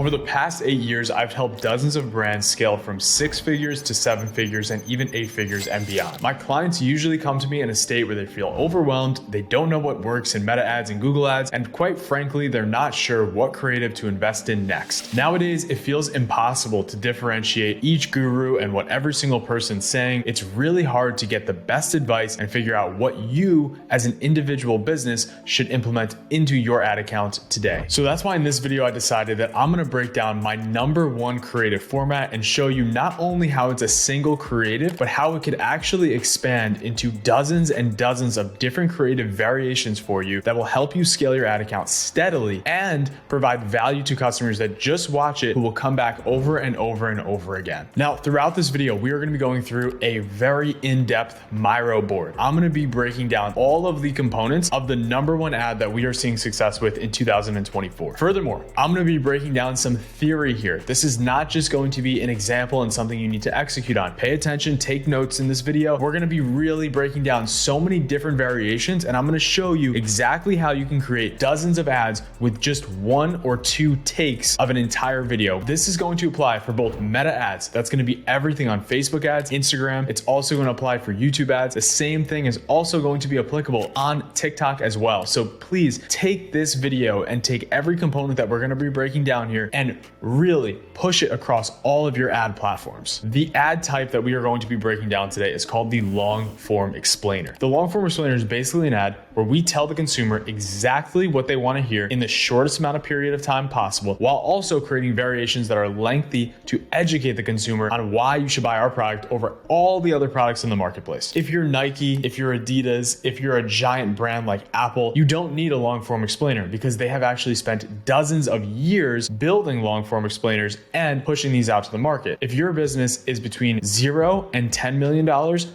Over the past 8 years, I've helped dozens of brands scale from 6 figures to 7 figures and even 8 figures and beyond. My clients usually come to me in a state where they feel overwhelmed, they don't know what works in Meta ads and Google ads, and quite frankly, they're not sure what creative to invest in next. Nowadays, it feels impossible to differentiate each guru and what every single person's saying. It's really hard to get the best advice and figure out what you as an individual business should implement into your ad account today. So that's why in this video, I decided that I'm gonna break down my #1 creative format and show you not only how it's a single creative, but how it could actually expand into dozens and dozens of different creative variations for you that will help you scale your ad account steadily and provide value to customers that just watch it who will come back over and over and over again. Now, throughout this video, we are gonna be going through a very in-depth Miro board. I'm gonna be breaking down all of the components of the #1 ad that we are seeing success with in 2024. Furthermore, I'm gonna be breaking down some theory here. This is not just going to be an example and something you need to execute on. Pay attention, take notes in this video. We're gonna be really breaking down so many different variations, and I'm gonna show you exactly how you can create dozens of ads with just 1 or 2 takes of an entire video. This is going to apply for both Meta ads. That's gonna be everything on Facebook ads, Instagram. It's also gonna apply for YouTube ads. The same thing is also going to be applicable on TikTok as well. So please take this video and take every component that we're gonna be breaking down here and really push it across all of your ad platforms. The ad type that we are going to be breaking down today is called the long form explainer. The long form explainer is basically an ad where we tell the consumer exactly what they want to hear in the shortest amount of period of time possible, while also creating variations that are lengthy to educate the consumer on why you should buy our product over all the other products in the marketplace. If you're Nike, if you're Adidas, if you're a giant brand like Apple, you don't need a long form explainer because they have actually spent dozens of years building long form explainers and pushing these out to the market. If your business is between $0 and $10 million,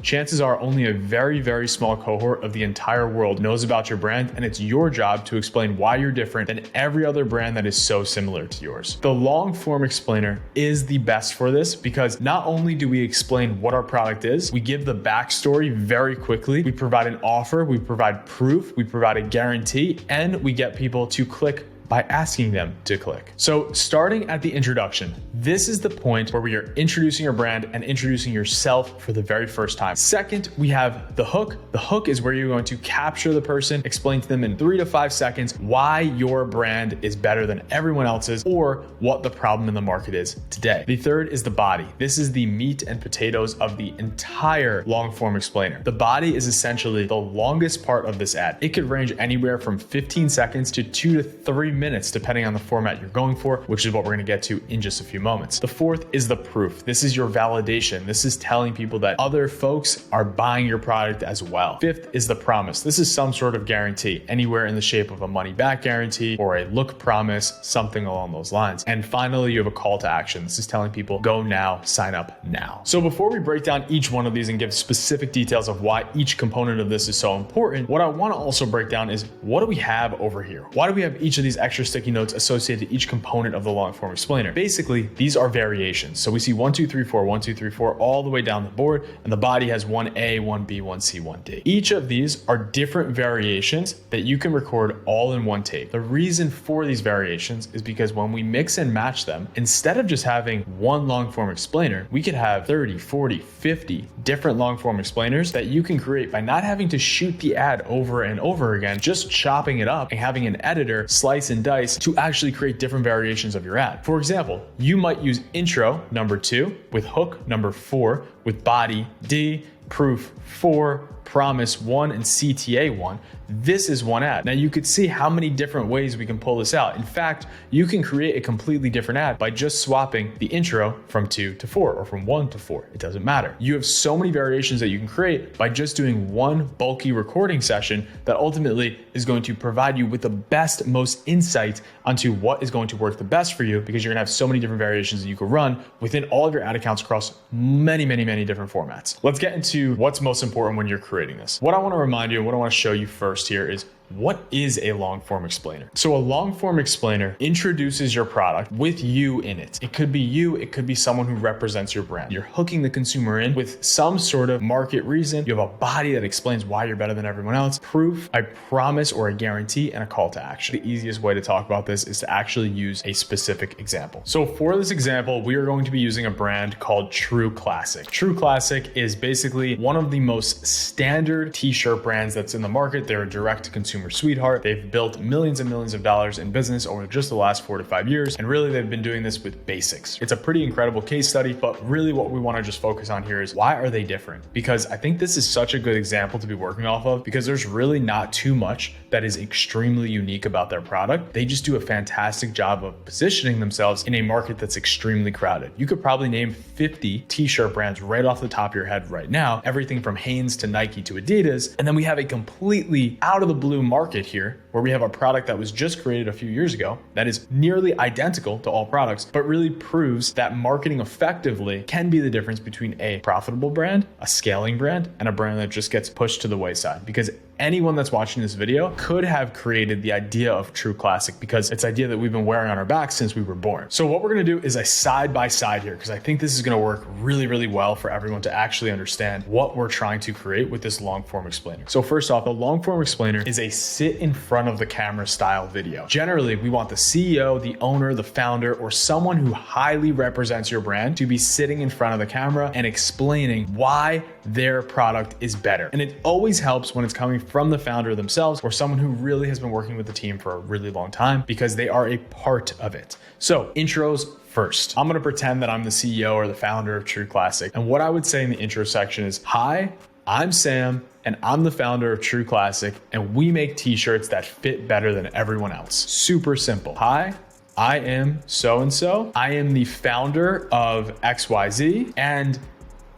chances are only a very, very small cohort of the entire world knows about your brand, and it's your job to explain why you're different than every other brand that is so similar to yours. The long form explainer is the best for this because not only do we explain what our product is, we give the backstory very quickly, we provide an offer, we provide proof, we provide a guarantee, and we get people to click by asking them to click. So starting at the introduction, this is the point where we are introducing your brand and introducing yourself for the very first time. Second, we have the hook. The hook is where you're going to capture the person, explain to them in 3 to 5 seconds why your brand is better than everyone else's or what the problem in the market is today. The third is the body. This is the meat and potatoes of the entire long form explainer. The body is essentially the longest part of this ad. It could range anywhere from 15 seconds to 2 to 3 minutes, depending on the format you're going for, which is what we're gonna get to in just a few moments. The fourth is the proof. This is your validation. This is telling people that other folks are buying your product as well. Fifth is the promise. This is some sort of guarantee, anywhere in the shape of a money back guarantee or a look promise, something along those lines. And finally, you have a call to action. This is telling people, go now, sign up now. So before we break down each one of these and give specific details of why each component of this is so important, what I wanna also break down is what do we have over here? Why do we have each of these extra sticky notes associated to each component of the long form explainer? Basically, these are variations. So we see 1, 2, 3, 4, 1, 2, 3, 4 all the way down the board, and the body has 1A, 1B, 1C, 1D. Each of these are different variations that you can record all in one take. The reason for these variations is because when we mix and match them, instead of just having one long form explainer, we could have 30, 40, 50 different long form explainers that you can create by not having to shoot the ad over and over again, just chopping it up and having an editor slice and dice to actually create different variations of your ad. For example, you might use intro #2 with hook #4 with body D, proof 4, promise 1, and CTA 1. This is one ad. Now you could see how many different ways we can pull this out. In fact, you can create a completely different ad by just swapping the intro from 2 to 4 or from 1 to 4. It doesn't matter. You have so many variations that you can create by just doing one bulky recording session that ultimately is going to provide you with the best, most insight onto what is going to work the best for you, because you're gonna have so many different variations that you can run within all of your ad accounts across many, many, many different formats. Let's get into what's most important when you're creating this. What I wanna remind you and what I wanna show you first here is What is a long form explainer? So a long form explainer introduces your product with you in it. It could be you, it could be someone who represents your brand. You're hooking the consumer in with some sort of market reason. You have a body that explains why you're better than everyone else, proof, a promise or a guarantee, and a call to action. The easiest way to talk about this is to actually use a specific example. So for this example, we are going to be using a brand called True Classic. True Classic is basically one of the most standard t-shirt brands that's in the market. They're a direct to consumer sweetheart. They've built millions and millions of dollars in business over just the last 4 to 5 years. And really they've been doing this with basics. It's a pretty incredible case study, but really what we want to just focus on here is why are they different? Because I think this is such a good example to be working off of because there's really not too much that is extremely unique about their product. They just do a fantastic job of positioning themselves in a market that's extremely crowded. You could probably name 50 t-shirt brands right off the top of your head right now, everything from Hanes to Nike to Adidas. And then we have a completely out of the blue market here where we have a product that was just created a few years ago that is nearly identical to all products, but really proves that marketing effectively can be the difference between a profitable brand, a scaling brand, and a brand that just gets pushed to the wayside. Because anyone that's watching this video could have created the idea of True Classic because it's an idea that we've been wearing on our backs since we were born. So what we're gonna do is a side by side here because I think this is gonna work really, really well for everyone to actually understand what we're trying to create with this long form explainer. So first off, the long form explainer is a sit in front of the camera style video. Generally, we want the CEO, the owner, the founder, or someone who highly represents your brand to be sitting in front of the camera and explaining why their product is better. And it always helps when it's coming from the founder themselves or someone who really has been working with the team for a really long time because they are a part of it. So intros first. I'm gonna pretend that I'm the CEO or the founder of True Classic. And what I would say in the intro section is, hi, I'm Sam, and I'm the founder of True Classic, and we make t-shirts that fit better than everyone else. Super simple. Hi, I am so-and-so. I am the founder of XYZ, and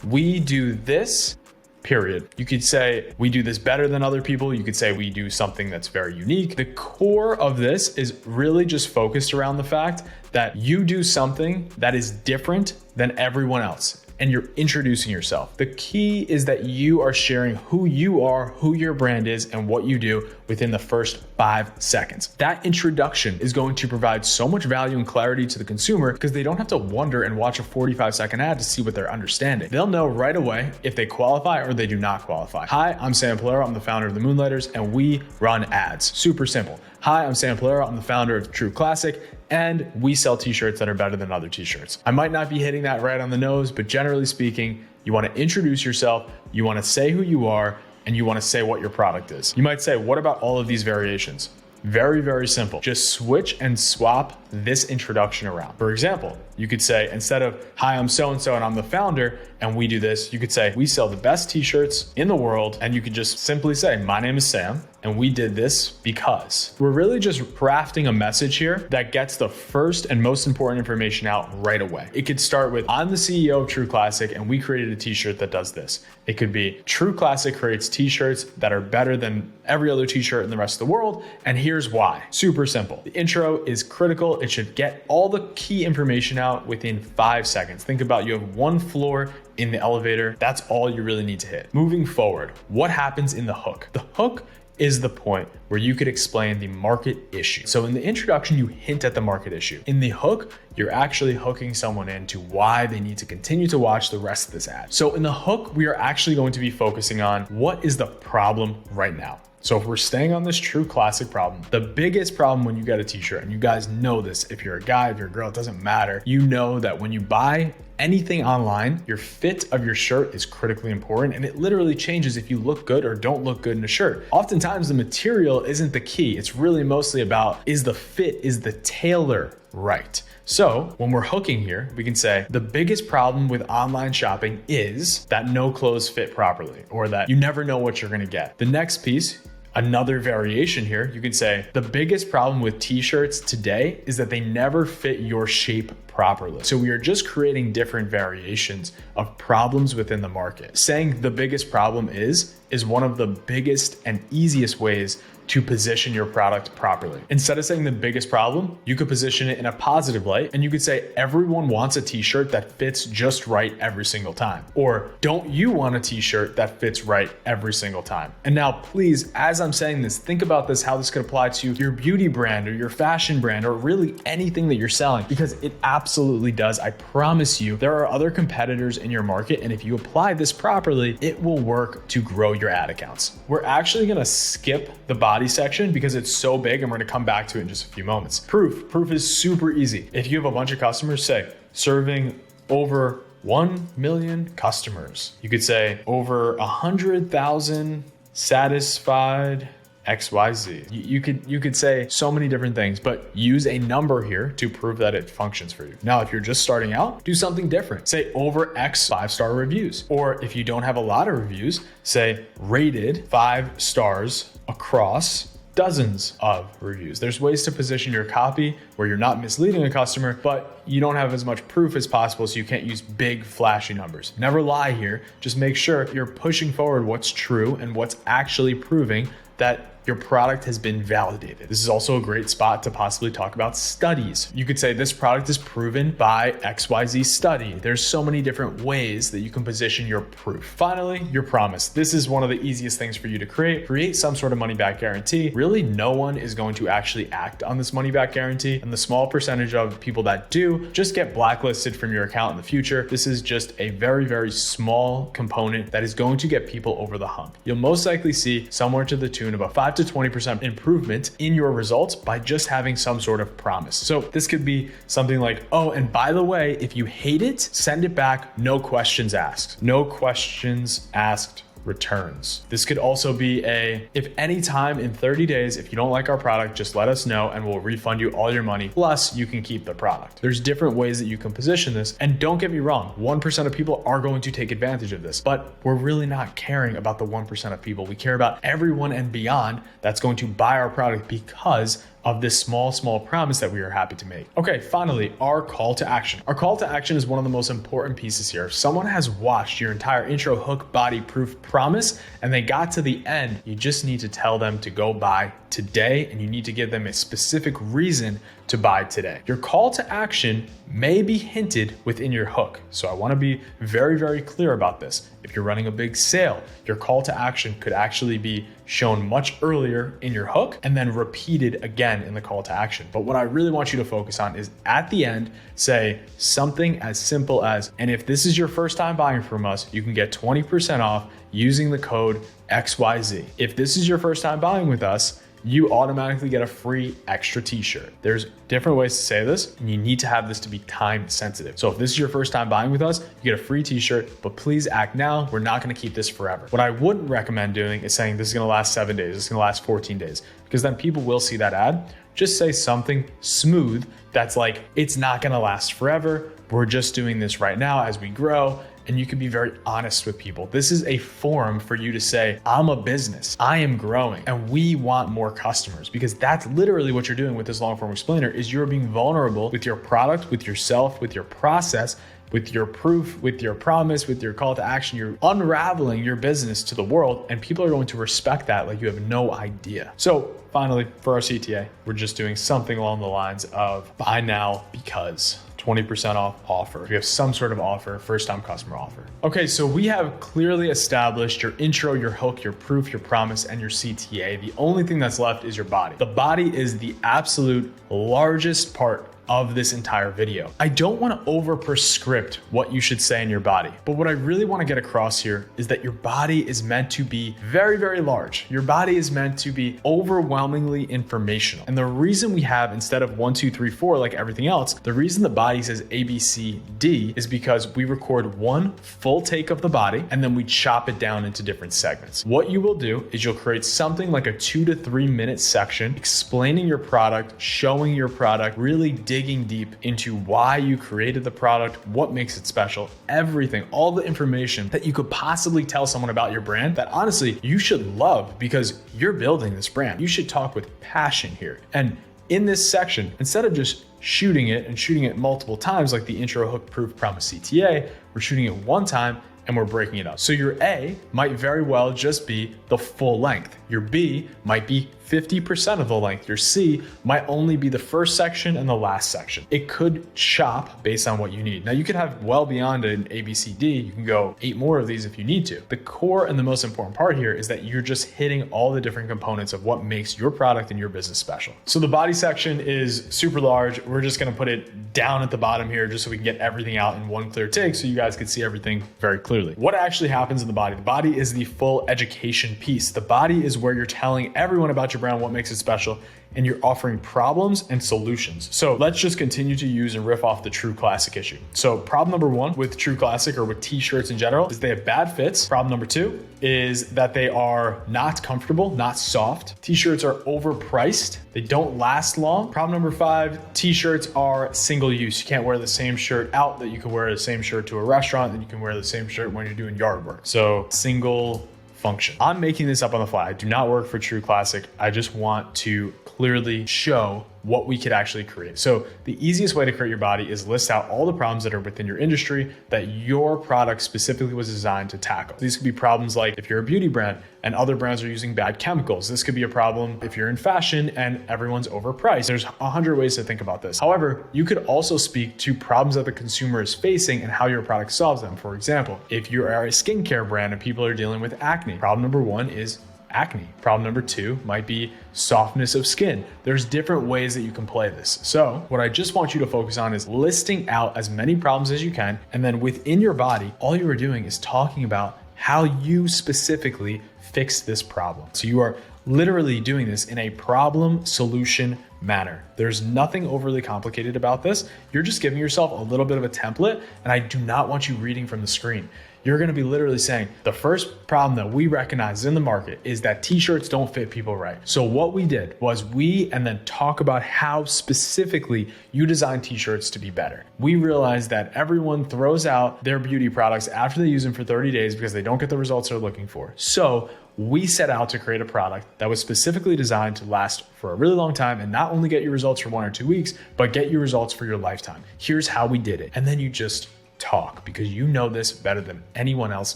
we do this, period. You could say we do this better than other people. You could say we do something that's very unique. The core of this is really just focused around the fact that you do something that is different than everyone else. And you're introducing yourself. The key is that you are sharing who you are, who your brand is, and what you do within the first 5 seconds. That introduction is going to provide so much value and clarity to the consumer because they don't have to wonder and watch a 45-second ad to see what they're understanding. They'll know right away if they qualify or they do not qualify. Hi, I'm Sam Polero. I'm the founder of the Moonlighters, and we run ads. Super simple. Hi, I'm Sam Polero. I'm the founder of True Classic, and we sell t-shirts that are better than other t-shirts. I might not be hitting that right on the nose, but generally speaking, you want to introduce yourself, you want to say who you are, and you want to say what your product is. You might say, what about all of these variations? Very, very simple. Just switch and swap this introduction around. For example, you could say, instead of, hi, I'm so-and-so and I'm the founder and we do this, you could say, we sell the best t-shirts in the world. And you could just simply say, my name is Sam and we did this because. We're really just crafting a message here that gets the first and most important information out right away. It could start with, I'm the CEO of True Classic and we created a t-shirt that does this. It could be, True Classic creates t-shirts that are better than every other t-shirt in the rest of the world, and here's why. Super simple. The intro is critical. It should get all the key information out within 5 seconds. Think about, you have one floor in the elevator. That's all you really need to hit. Moving forward, what happens in the hook? The hook is the point where you could explain the market issue. So in the introduction, you hint at the market issue. In the hook, you're actually hooking someone into why they need to continue to watch the rest of this ad. So in the hook, we are actually going to be focusing on what is the problem right now. So if we're staying on this True Classic problem, the biggest problem when you get a t-shirt, and you guys know this, if you're a guy, if you're a girl, it doesn't matter. You know that when you buy anything online, your fit of your shirt is critically important, and it literally changes if you look good or don't look good in a shirt. Oftentimes the material isn't the key. It's really mostly about, is the fit, is the tailor right? So when we're hooking here, we can say the biggest problem with online shopping is that no clothes fit properly, or that you never know what you're gonna get. The next piece, another variation here, you could say the biggest problem with t-shirts today is that they never fit your shape properly. So we are just creating different variations of problems within the market. Saying the biggest problem is is one of the biggest and easiest ways to position your product properly. Instead of saying the biggest problem, you could position it in a positive light, and you could say everyone wants a t-shirt that fits just right every single time. Or don't you want a t-shirt that fits right every single time? And now please, as I'm saying this, think about this, how this could apply to your beauty brand or your fashion brand or really anything that you're selling, because it absolutely does. I promise you, there are other competitors in your market, and if you apply this properly, it will work to grow your ad accounts. We're actually gonna skip the body section because it's so big, and we're gonna come back to it in just a few moments. Proof is super easy. If you have a bunch of customers, say serving over 1 million customers, you could say over 100,000 satisfied XYZ. You could say so many different things, but use a number here to prove that it functions for you. Now, if you're just starting out, do something different. Say over X 5-star reviews. Or if you don't have a lot of reviews, say rated 5 stars across dozens of reviews. There's ways to position your copy where you're not misleading a customer, but you don't have as much proof as possible, so you can't use big flashy numbers. Never lie here. Just make sure you're pushing forward what's true and what's actually proving that your product has been validated. This is also a great spot to possibly talk about studies. You could say this product is proven by XYZ study. There's so many different ways that you can position your proof. Finally, your promise. This is one of the easiest things for you to create. Create some sort of money back guarantee. Really, no one is going to actually act on this money back guarantee, and the small percentage of people that do just get blacklisted from your account in the future. This is just a very, very small component that is going to get people over the hump. You'll most likely see somewhere to the tune of a 5 to 20% improvement in your results by just having some sort of promise. So this could be something like, oh, and by the way, if you hate it, send it back, no questions asked. No questions asked returns. This could also be if any time in 30 days, if you don't like our product, just let us know and we'll refund you all your money. Plus you can keep the product. There's different ways that you can position this. And don't get me wrong, 1% of people are going to take advantage of this, but we're really not caring about the 1% of people. We care about everyone and beyond that's going to buy our product because of this small promise that we are happy to make. Okay, finally, our call to action. Our call to action is one of the most important pieces here. If someone has watched your entire intro, hook, body, proof, promise, and they got to the end, you just need to tell them to go buy today, and you need to give them a specific reason to buy today. Your call to action may be hinted within your hook. So I wanna be very, very clear about this. If you're running a big sale, your call to action could actually be shown much earlier in your hook and then repeated again in the call to action. But what I really want you to focus on is at the end, say something as simple as, and if this is your first time buying from us, you can get 20% off using the code XYZ. If this is your first time buying with us, you automatically get a free extra t-shirt. There's different ways to say this, and you need to have this to be time sensitive. So if this is your first time buying with us, you get a free t-shirt, but please act now. We're not gonna keep this forever. What I wouldn't recommend doing is saying this is gonna last 7 days, this is gonna last 14 days, because then people will see that ad. Just say something smooth that's like, it's not gonna last forever. We're just doing this right now as we grow. And you can be very honest with people. This is a forum for you to say, I'm a business, I am growing, and we want more customers, because that's literally what you're doing with this long form explainer is you're being vulnerable with your product, with yourself, with your process, with your proof, with your promise, with your call to action. You're unraveling your business to the world, and people are going to respect that like you have no idea. So finally, for our CTA, we're just doing something along the lines of buy now because 20% off offer. We have some sort of offer, first time customer offer. Okay, so we have clearly established your intro, your hook, your proof, your promise, and your CTA. The only thing that's left is your body. The body is the absolute largest part of this entire video. I don't want to over prescript what you should say in your body, but what I really want to get across here is that your body is meant to be very, very large. Your body is meant to be overwhelmingly informational. And the reason we have, instead of 1, 2, 3, 4, like everything else, the reason the body says A, B, C, D is because we record one full take of the body and then we chop it down into different segments. What you will do is you'll create something like a 2 to 3 minute section explaining your product, showing your product, really digging deep into why you created the product, what makes it special, everything, all the information that you could possibly tell someone about your brand that honestly you should love because you're building this brand. You should talk with passion here. And in this section, instead of just shooting it multiple times like the intro, hook, proof, promise, CTA, we're shooting it one time and we're breaking it up. So your A might very well just be the full length. Your B might be 50% of the length. Your C might only be the first section and the last section. It could chop based on what you need. Now you could have well beyond an A, B, C, D. You can go 8 more of these if you need to. The core and the most important part here is that you're just hitting all the different components of what makes your product and your business special. So the body section is super large. We're just gonna put it down at the bottom here just so we can get everything out in one clear take so you guys can see everything very clearly. What actually happens in the body? The body is the full education piece. The body is where you're telling everyone about your brand, what makes it special, and you're offering problems and solutions. So let's just continue to use and riff off the True Classic issue. So problem number 1 with True Classic or with t-shirts in general is they have bad fits. Problem number 2 is that they are not comfortable, not soft. T-shirts are overpriced. They don't last long. Problem number 5, t-shirts are single use. You can't wear the same shirt out that you can wear the same shirt to a restaurant, and you can wear the same shirt when you're doing yard work. So single function. I'm making this up on the fly. I do not work for True Classic. I just want to clearly show what we could actually create. So the easiest way to create your body is list out all the problems that are within your industry that your product specifically was designed to tackle. These could be problems like if you're a beauty brand and other brands are using bad chemicals. This could be a problem if you're in fashion and everyone's overpriced. There's 100 ways to think about this. However, you could also speak to problems that the consumer is facing and how your product solves them. For example, if you are a skincare brand and people are dealing with acne, problem number 1 is acne. Problem number 2 might be softness of skin. There's different ways that you can play this. So what I just want you to focus on is listing out as many problems as you can. And then within your body, all you are doing is talking about how you specifically fix this problem. So you are literally doing this in a problem solution manner. There's nothing overly complicated about this. You're just giving yourself a little bit of a template, and I do not want you reading from the screen. You're gonna be literally saying, the first problem that we recognize in the market is that t-shirts don't fit people right. So what we did was and then talk about how specifically you design t-shirts to be better. We realized that everyone throws out their beauty products after they use them for 30 days because they don't get the results they're looking for. So we set out to create a product that was specifically designed to last for a really long time and not only get you results for 1 or 2 weeks, but get you results for your lifetime. Here's how we did it. And then you just talk because you know this better than anyone else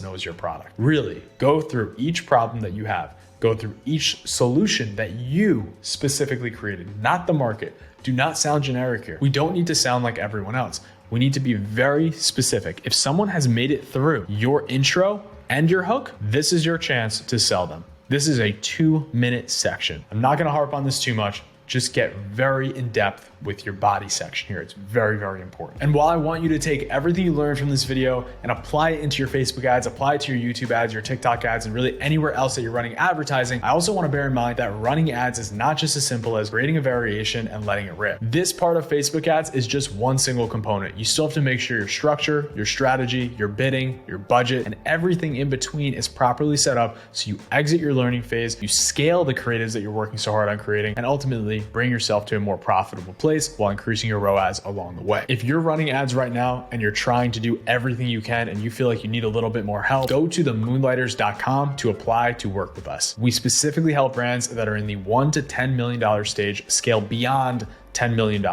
knows your product. Really go through each problem that you have. Go through each solution that you specifically created, not the market. Do not sound generic here. We don't need to sound like everyone else. We need to be very specific. If someone has made it through your intro and your hook, this is your chance to sell them. This is a 2-minute section. I'm not gonna harp on this too much. Just get very in depth with your body section here. It's very, very important. And while I want you to take everything you learned from this video and apply it into your Facebook ads, apply it to your YouTube ads, your TikTok ads, and really anywhere else that you're running advertising, I also want to bear in mind that running ads is not just as simple as creating a variation and letting it rip. This part of Facebook ads is just one single component. You still have to make sure your structure, your strategy, your bidding, your budget, and everything in between is properly set up so you exit your learning phase, you scale the creatives that you're working so hard on creating, and ultimately bring yourself to a more profitable place while increasing your ROAS along the way. If you're running ads right now and you're trying to do everything you can and you feel like you need a little bit more help, go to themoonlighters.com to apply to work with us. We specifically help brands that are in the $1 to $10 million stage scale beyond $10 million.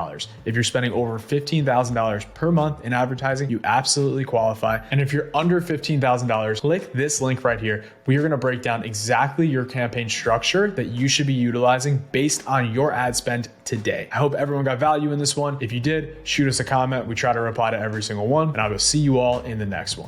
If you're spending over $15,000 per month in advertising, you absolutely qualify. And if you're under $15,000, click this link right here. We are going to break down exactly your campaign structure that you should be utilizing based on your ad spend today. I hope everyone got value in this one. If you did, shoot us a comment. We try to reply to every single one, and I will see you all in the next one.